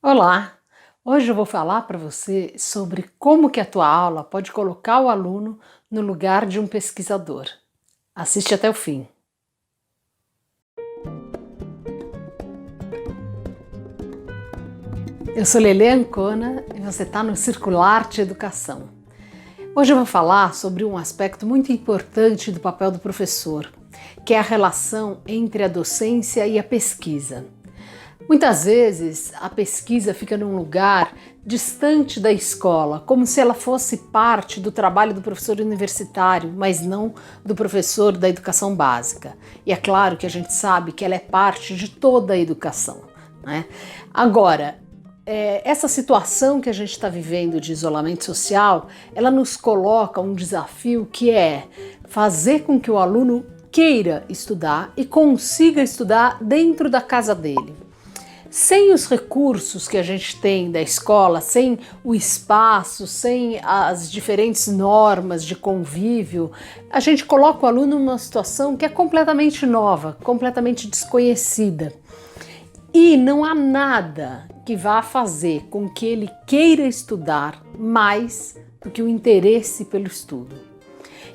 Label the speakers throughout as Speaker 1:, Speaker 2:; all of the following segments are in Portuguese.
Speaker 1: Olá! Hoje eu vou falar para você sobre como que a tua aula pode colocar o aluno no lugar de um pesquisador. Assiste até o fim. Eu sou Lele Ancona e você está no Circularte Educação. Hoje eu vou falar sobre um aspecto muito importante do papel do professor, que é a relação entre a docência e a pesquisa. Muitas vezes a pesquisa fica num lugar distante da escola, como se ela fosse parte do trabalho do professor universitário, mas não do professor da educação básica. E é claro que a gente sabe que ela é parte de toda a educação, né? Agora, essa situação que a gente está vivendo de isolamento social, ela nos coloca um desafio que é fazer com que o aluno queira estudar e consiga estudar dentro da casa dele. Sem os recursos que a gente tem da escola, sem o espaço, sem as diferentes normas de convívio, a gente coloca o aluno numa situação que é completamente nova, completamente desconhecida. E não há nada que vá fazer com que ele queira estudar mais do que o interesse pelo estudo.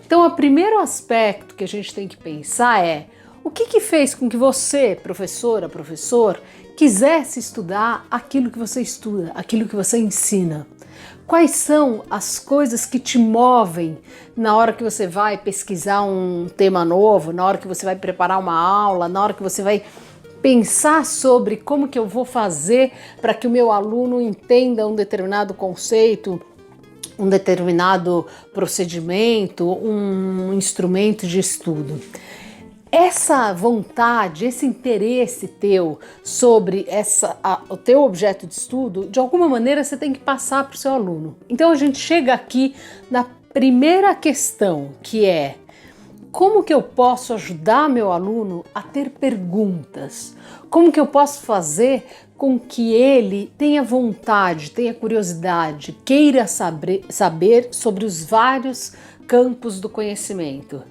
Speaker 1: Então, o primeiro aspecto que a gente tem que pensar é: o que fez com que você, professora, professor, quisesse estudar aquilo que você estuda, aquilo que você ensina? Quais são as coisas que te movem na hora que você vai pesquisar um tema novo, na hora que você vai preparar uma aula, na hora que você vai pensar sobre como que eu vou fazer para que o meu aluno entenda um determinado conceito, um determinado procedimento, um instrumento de estudo? Essa vontade, esse interesse teu sobre o teu objeto de estudo, de alguma maneira você tem que passar para o seu aluno. Então a gente chega aqui na primeira questão, que é: como que eu posso ajudar meu aluno a ter perguntas? Como que eu posso fazer com que ele tenha vontade, tenha curiosidade, queira saber sobre os vários campos do conhecimento?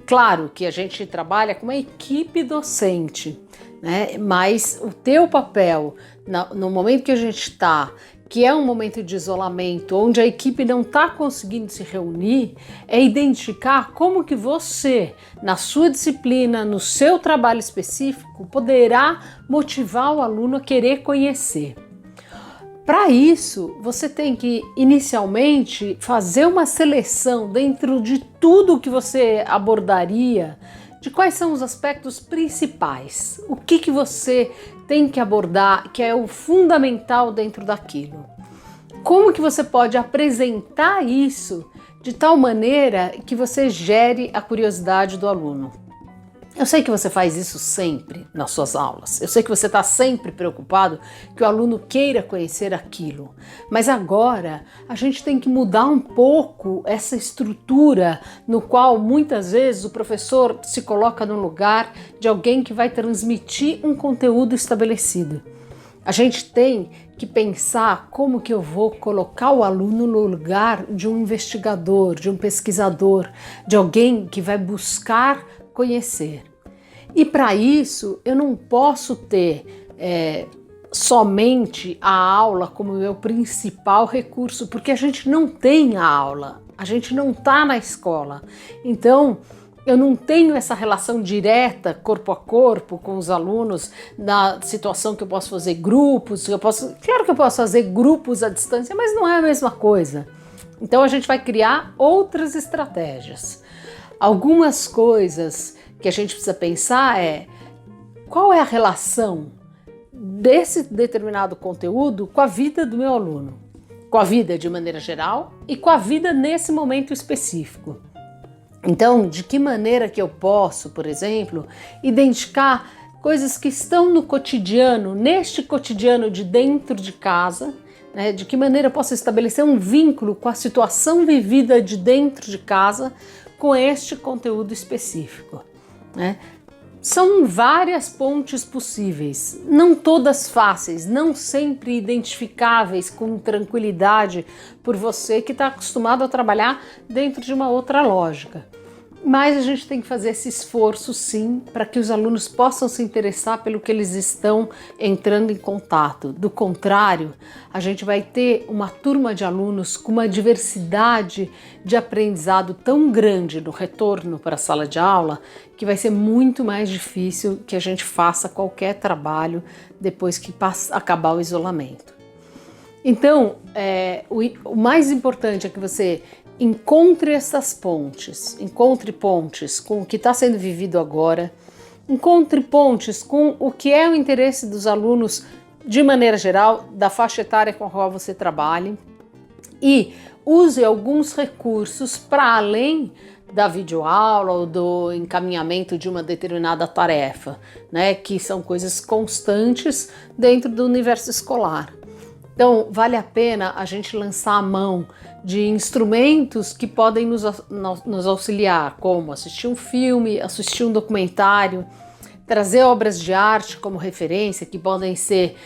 Speaker 1: Claro que a gente trabalha com uma equipe docente, né? Mas o teu papel no momento que a gente está, que é um momento de isolamento, onde a equipe não está conseguindo se reunir, é identificar como que você, na sua disciplina, no seu trabalho específico, poderá motivar o aluno a querer conhecer. Para isso, você tem que inicialmente fazer uma seleção dentro de tudo que você abordaria, de quais são os aspectos principais, o que você tem que abordar, que é o fundamental dentro daquilo. Como que você pode apresentar isso de tal maneira que você gere a curiosidade do aluno? Eu sei que você faz isso sempre nas suas aulas, eu sei que você está sempre preocupado que o aluno queira conhecer aquilo, mas agora a gente tem que mudar um pouco essa estrutura no qual muitas vezes o professor se coloca no lugar de alguém que vai transmitir um conteúdo estabelecido. A gente tem que pensar como que eu vou colocar o aluno no lugar de um investigador, de um pesquisador, de alguém que vai buscar conhecer. E para isso eu não posso ter somente a aula como meu principal recurso, porque a gente não tem a aula, a gente não está na escola. Então eu não tenho essa relação direta, corpo a corpo, com os alunos, na situação que eu posso fazer grupos, claro que eu posso fazer grupos à distância, mas não é a mesma coisa. Então a gente vai criar outras estratégias. Algumas coisas que a gente precisa pensar é: qual é a relação desse determinado conteúdo com a vida do meu aluno, com a vida de maneira geral e com a vida nesse momento específico. Então, de que maneira que eu posso, por exemplo, identificar coisas que estão no cotidiano, neste cotidiano de dentro de casa, né? De que maneira eu posso estabelecer um vínculo com a situação vivida de dentro de casa com este conteúdo específico, né? São várias pontes possíveis, não todas fáceis, não sempre identificáveis com tranquilidade por você que está acostumado a trabalhar dentro de uma outra lógica. Mas a gente tem que fazer esse esforço sim, para que os alunos possam se interessar pelo que eles estão entrando em contato. Do contrário, a gente vai ter uma turma de alunos com uma diversidade de aprendizado tão grande no retorno para a sala de aula, que vai ser muito mais difícil que a gente faça qualquer trabalho depois que acabar o isolamento. Então, o mais importante é que você encontre essas pontes, encontre pontes com o que está sendo vivido agora, encontre pontes com o que é o interesse dos alunos de maneira geral, da faixa etária com a qual você trabalhe, e use alguns recursos para além da videoaula ou do encaminhamento de uma determinada tarefa, né, que são coisas constantes dentro do universo escolar. Então, vale a pena a gente lançar a mão de instrumentos que podem nos auxiliar, como assistir um filme, assistir um documentário, trazer obras de arte como referência, que podem ser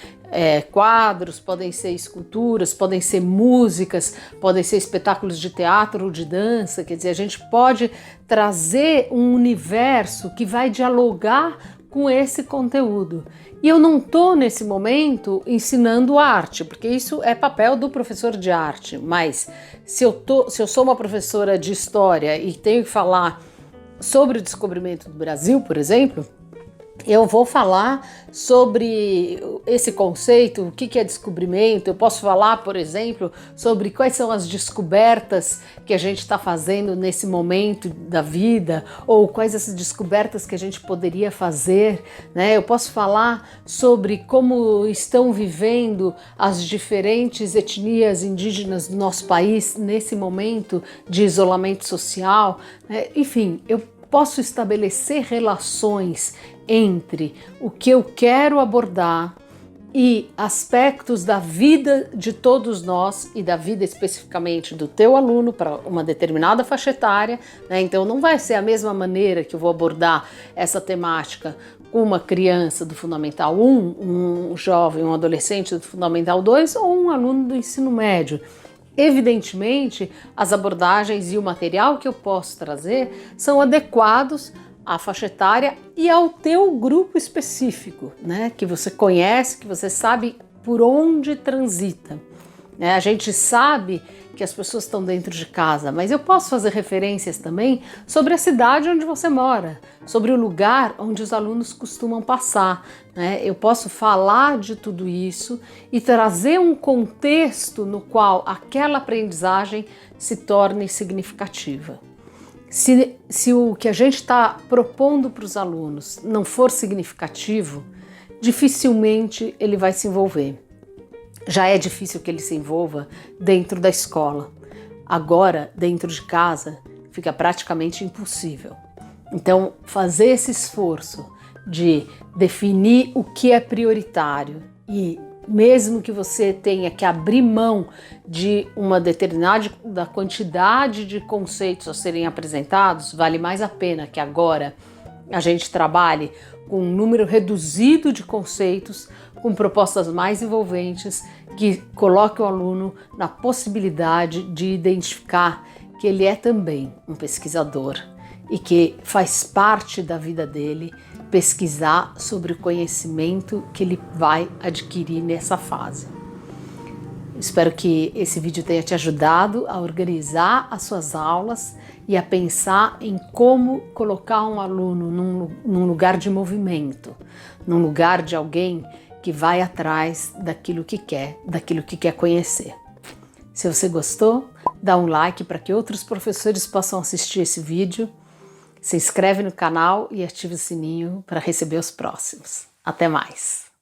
Speaker 1: quadros, podem ser esculturas, podem ser músicas, podem ser espetáculos de teatro ou de dança. Quer dizer, a gente pode trazer um universo que vai dialogar com esse conteúdo. E eu não estou nesse momento ensinando arte, porque isso é papel do professor de arte, mas se eu sou uma professora de história e tenho que falar sobre o descobrimento do Brasil, por exemplo, eu vou falar sobre esse conceito, o que é descobrimento. Eu posso falar, por exemplo, sobre quais são as descobertas que a gente está fazendo nesse momento da vida, ou quais as descobertas que a gente poderia fazer, né? Eu posso falar sobre como estão vivendo as diferentes etnias indígenas do nosso país nesse momento de isolamento social, né? Enfim, eu posso estabelecer relações entre o que eu quero abordar e aspectos da vida de todos nós e da vida especificamente do teu aluno para uma determinada faixa etária, né? Então não vai ser a mesma maneira que eu vou abordar essa temática com uma criança do Fundamental 1, um jovem, um adolescente do Fundamental 2 ou um aluno do ensino médio. Evidentemente, as abordagens e o material que eu posso trazer são adequados à faixa etária e ao teu grupo específico, né? Que você conhece, que você sabe por onde transita. A gente sabe que as pessoas estão dentro de casa, mas eu posso fazer referências também sobre a cidade onde você mora, sobre o lugar onde os alunos costumam passar, né? Eu posso falar de tudo isso e trazer um contexto no qual aquela aprendizagem se torne significativa. Se o que a gente está propondo para os alunos não for significativo, dificilmente ele vai se envolver. Já é difícil que ele se envolva dentro da escola. Agora, dentro de casa, fica praticamente impossível. Então, fazer esse esforço de definir o que é prioritário e mesmo que você tenha que abrir mão de uma determinada quantidade de conceitos a serem apresentados, vale mais a pena que agora a gente trabalhe com um número reduzido de conceitos, com propostas mais envolventes, que coloque o aluno na possibilidade de identificar que ele é também um pesquisador e que faz parte da vida dele pesquisar sobre o conhecimento que ele vai adquirir nessa fase. Espero que esse vídeo tenha te ajudado a organizar as suas aulas e a pensar em como colocar um aluno num lugar de movimento, num lugar de alguém que vai atrás daquilo que quer conhecer. Se você gostou, dá um like para que outros professores possam assistir esse vídeo. Se inscreve no canal e ative o sininho para receber os próximos. Até mais!